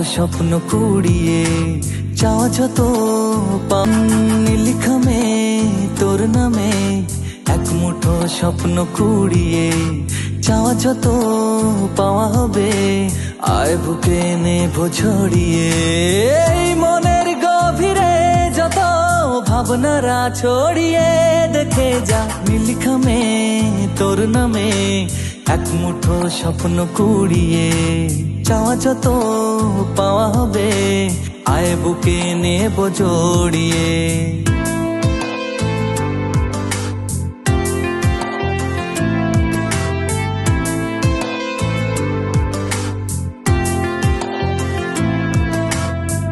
স্বপ্ন কুড়িয়ে চাওয়া যত লিখামে তোর নামে এক মুঠো স্বপ্ন কুড়িয়ে চাওয়া যত পাওয়া হবে আয় বুকে নেব ঝরিয়ে এই মনের গভীরে যত ভাবনারা ছড়িয়ে দেখে যা লিখামে তোর নামে এক মুঠো স্বপ্ন কুড়িয়ে চাওয়া যত পাওয়া হবে আয় বুকে নেব জড়িয়ে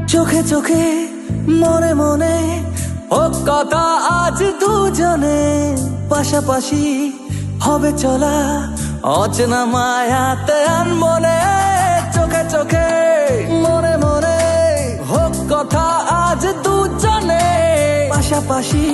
চোখে চোখে মনে মনে ও কথা আজ দুজনে পাশাপাশি হবে চলা অচেনা মায়াতে মনে চোখে চোখে মনে মনে হোক কথা আজ দুজনে পাশাপাশি।